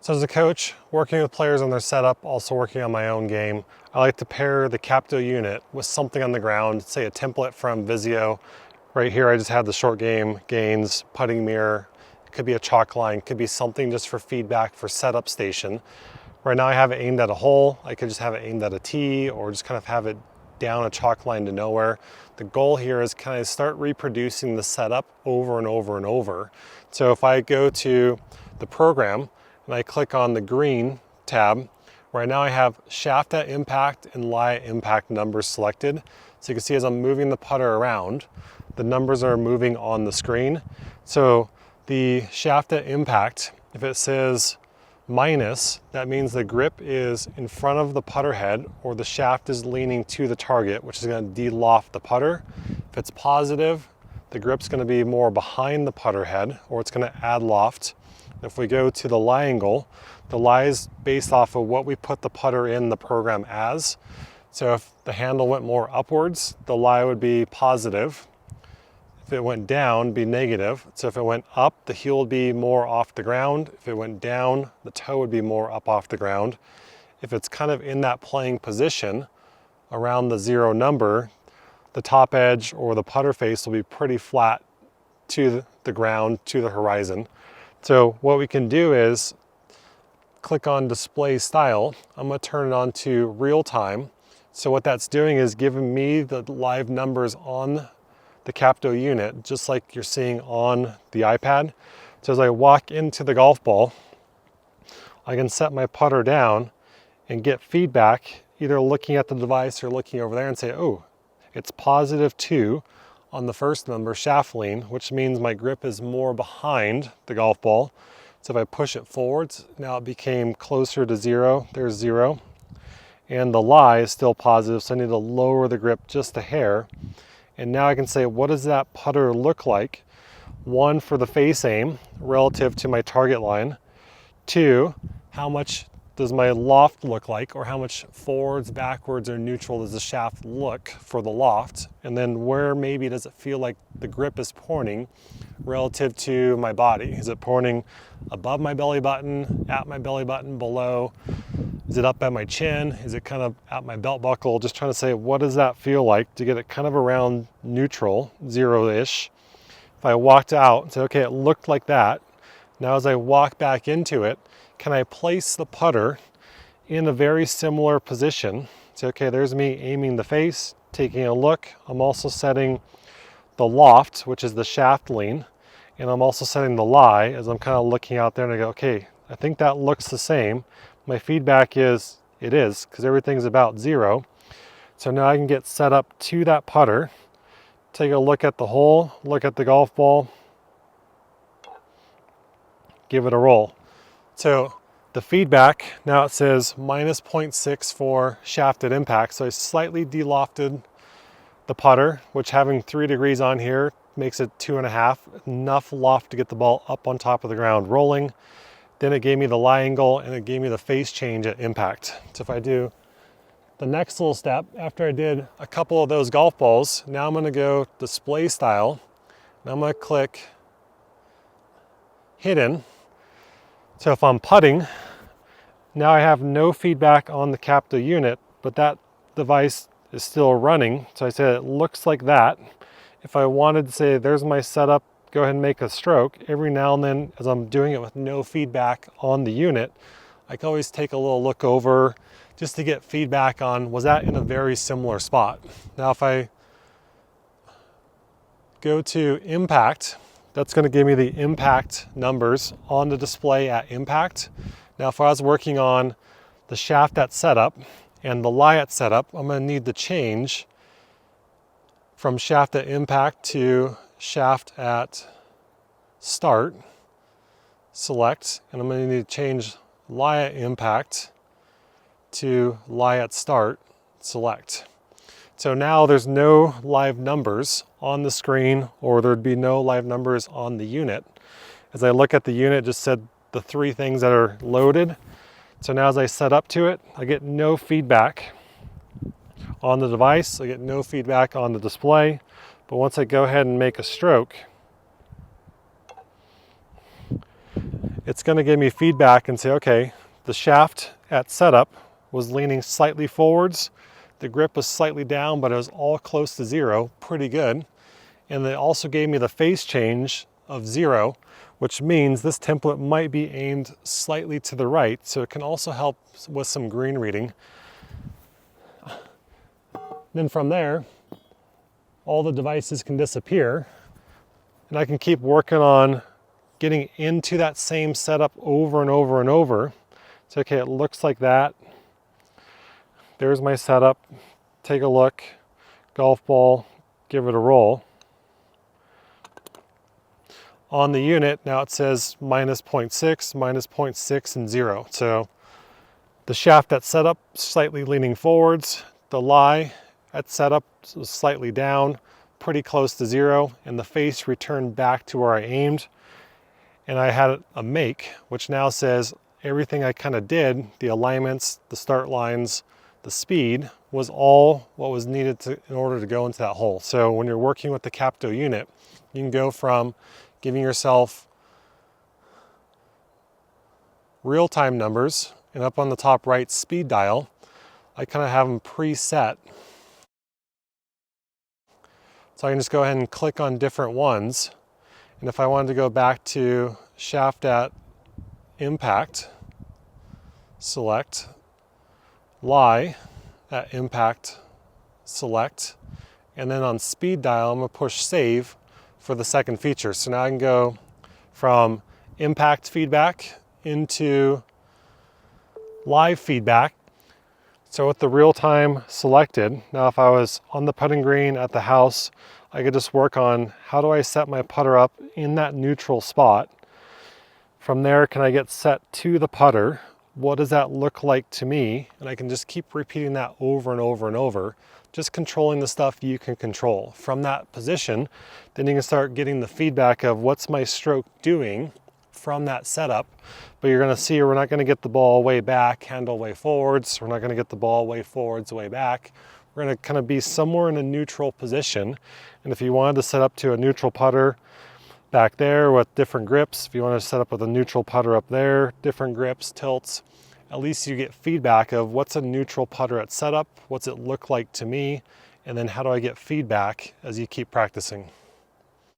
So as a coach, working with players on their setup, also working on my own game, I like to pair the Capto unit with something on the ground, say a template from Vizio. Right here I just have the short game, gains, putting mirror. It could be a chalk line, could be something just for feedback for setup station. Right now I have it aimed at a hole. I could just have it aimed at a tee or just kind of have it down a chalk line to nowhere. The goal here is kind of start reproducing the setup over and over and over. So if I go to the program and I click on the green tab, right now I have shaft at impact and lie at impact numbers selected. So you can see as I'm moving the putter around, the numbers are moving on the screen. So the shaft at impact, if it says minus, that means the grip is in front of the putter head or the shaft is leaning to the target, which is going to de-loft the putter. If it's positive, the grip's going to be more behind the putter head or it's going to add loft. If we go to the lie angle, the lie is based off of what we put the putter in the program as. So if the handle went more upwards, the lie would be positive. If it went down, it'd be negative. So if it went up, the heel would be more off the ground. If it went down, the toe would be more up off the ground. If it's kind of in that playing position around the 0 number, the top edge or the putter face will be pretty flat to the ground, to the horizon. So what we can do is click on display style. I'm going to turn it on to real time. So what that's doing is giving me the live numbers on the Capto unit, just like you're seeing on the iPad. So as I walk into the golf ball, I can set my putter down and get feedback, either looking at the device or looking over there and say, oh, it's +2 on the first number, shaft lean, which means my grip is more behind the golf ball. So if I push it forwards, now it became closer to 0. There's 0. And the lie is still positive, so I need to lower the grip just a hair. And now I can say, what does that putter look like? 1, for the face aim relative to my target line. 2, how much does my loft look like, or how much forwards, backwards, or neutral does the shaft look for the loft? And then where maybe does it feel like the grip is pointing relative to my body? Is it pointing above my belly button, at my belly button, below? Is it up at my chin? Is it kind of at my belt buckle? Just trying to say, what does that feel like to get it kind of around neutral, 0-ish. If I walked out and said, okay, it looked like that. Now as I walk back into it, can I place the putter in a very similar position? Say, okay, there's me aiming the face, taking a look. I'm also setting the loft, which is the shaft lean, and I'm also setting the lie as I'm kind of looking out there and I go, okay, I think that looks the same. My feedback is, it is, because everything's about 0. So now I can get set up to that putter, take a look at the hole, look at the golf ball, give it a roll. So the feedback, now it says -0.6 for shafted impact. So I slightly de-lofted the putter, which having 3 degrees on here makes it 2.5, enough loft to get the ball up on top of the ground rolling. Then it gave me the lie angle and it gave me the face change at impact. So if I do the next little step, after I did a couple of those golf balls, now I'm gonna go display style, and I'm gonna click hidden. So if I'm putting, now I have no feedback on the Capto unit, but that device is still running. So I said it looks like that. If I wanted to say, there's my setup, go ahead and make a stroke, every now and then as I'm doing it with no feedback on the unit, I can always take a little look over just to get feedback on, was that in a very similar spot? Now if I go to impact, that's going to give me the impact numbers on the display at impact. Now if I was working on the shaft at setup and the lie at setup, I'm going to need to change from shaft at impact to shaft at start, select, and I'm going to need to change lie at impact to lie at start, select. So now there's no live numbers on the screen, or there'd be no live numbers on the unit. As I look at the unit, it just said the 3 things that are loaded. So now as I set up to it, I get no feedback on the device. I get no feedback on the display. But once I go ahead and make a stroke, it's going to give me feedback and say, okay, the shaft at setup was leaning slightly forwards, the grip was slightly down, but it was all close to 0, pretty good. And it also gave me the phase change of 0, which means this template might be aimed slightly to the right, so it can also help with some green reading. Then from there, all the devices can disappear, and I can keep working on getting into that same setup over and over and over. So, okay, it looks like that. There's my setup. Take a look, golf ball, give it a roll. On the unit, now it says minus 0.6, minus 0.6, and 0. So the shaft at setup slightly leaning forwards, the lie at setup was slightly down, pretty close to 0, and the face returned back to where I aimed. And I had a make, which now says everything I kind of did, the alignments, the start lines, the speed, was all what was needed in order to go into that hole. So when you're working with the Capto unit, you can go from giving yourself real-time numbers, and up on the top right speed dial, I kind of have them preset. So I can just go ahead and click on different ones. And if I wanted to go back to shaft at impact, select, lie at impact, select, and then on speed dial, I'm gonna push save for the second feature. So now I can go from impact feedback into live feedback. So with the real time selected, now if I was on the putting green at the house, I could just work on how do I set my putter up in that neutral spot. From there, can I get set to the putter? What does that look like to me? And I can just keep repeating that over and over and over, just controlling the stuff you can control. From that position, then you can start getting the feedback of what's my stroke doing from that setup. But you're gonna see we're not gonna get the ball way back, handle way forwards. We're not gonna get the ball way forwards, way back. We're gonna kind of be somewhere in a neutral position. And if you wanted to set up to a neutral putter back there with different grips, if you want to set up with a neutral putter up there, different grips, tilts, at least you get feedback of what's a neutral putter at setup, what's it look like to me, and then how do I get feedback as you keep practicing.